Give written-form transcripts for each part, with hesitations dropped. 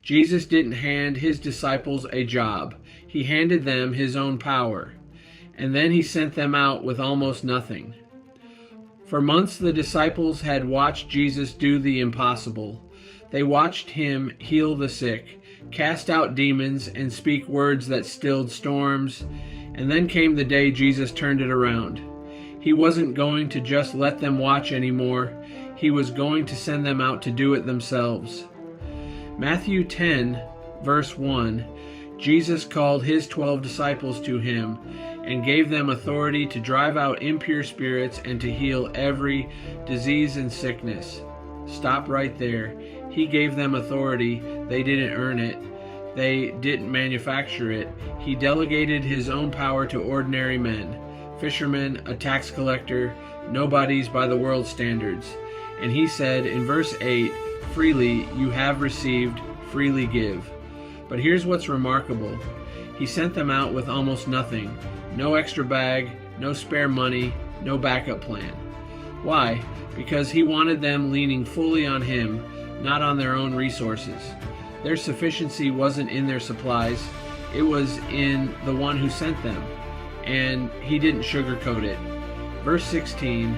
Jesus didn't hand his disciples a job. He handed them his own power, and then he sent them out with almost nothing. For months, the disciples had watched Jesus do the impossible. They watched him heal the sick, cast out demons, and speak words that stilled storms. And then came the day Jesus turned it around. He wasn't going to just let them watch anymore. He was going to send them out to do it themselves. Matthew 10, verse 1, Jesus called his 12 disciples to him and gave them authority to drive out impure spirits and to heal every disease and sickness. Stop right there. He gave them authority. They didn't earn it. They didn't manufacture it. He delegated his own power to ordinary men, fishermen, a tax collector, nobodies by the world's standards. And he said in verse 8, freely you have received, freely give. But here's what's remarkable. He sent them out with almost nothing. No extra bag, no spare money, no backup plan. Why? Because he wanted them leaning fully on him, not on their own resources. Their sufficiency wasn't in their supplies. It was in the one who sent them. And he didn't sugarcoat it. Verse 16,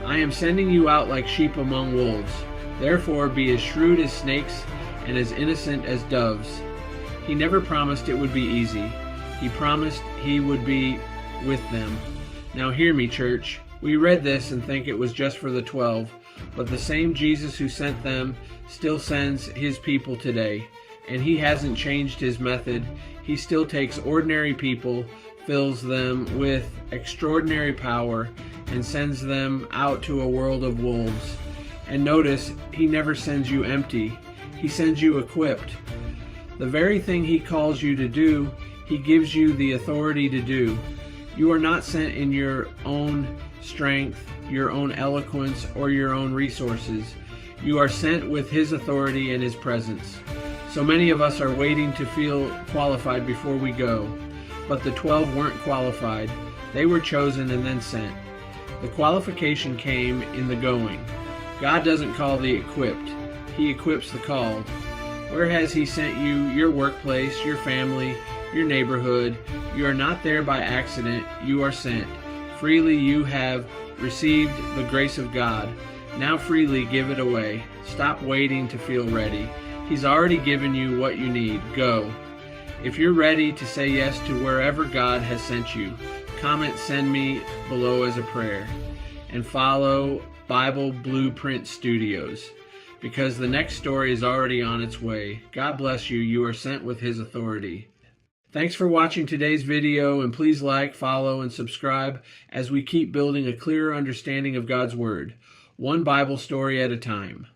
I am sending you out like sheep among wolves. Therefore be as shrewd as snakes and as innocent as doves. He never promised it would be easy. He promised he would be with them. Now hear me, church. We read this and think it was just for the 12, but the same Jesus who sent them still sends his people today, and he hasn't changed his method. He still takes ordinary people, fills them with extraordinary power, and sends them out to a world of wolves. And notice, he never sends you empty. He sends you equipped. The very thing he calls you to do, he gives you the authority to do. You are not sent in your own strength, your own eloquence, or your own resources. You are sent with his authority and his presence. So many of us are waiting to feel qualified before we go. But the 12 weren't qualified. They were chosen and then sent. The qualification came in the going. God doesn't call the equipped. He equips the called. Where has he sent you? Your workplace, your family, your neighborhood. You are not there by accident. You are sent. Freely you have received the grace of God. Now freely give it away. Stop waiting to feel ready. He's already given you what you need. Go. If you're ready to say yes to wherever God has sent you, comment send me below as a prayer. And follow Bible Blueprint Studios, because the next story is already on its way. God bless you. You are sent with his authority. Thanks for watching today's video, and please like, follow, and subscribe as we keep building a clearer understanding of God's Word, one Bible story at a time.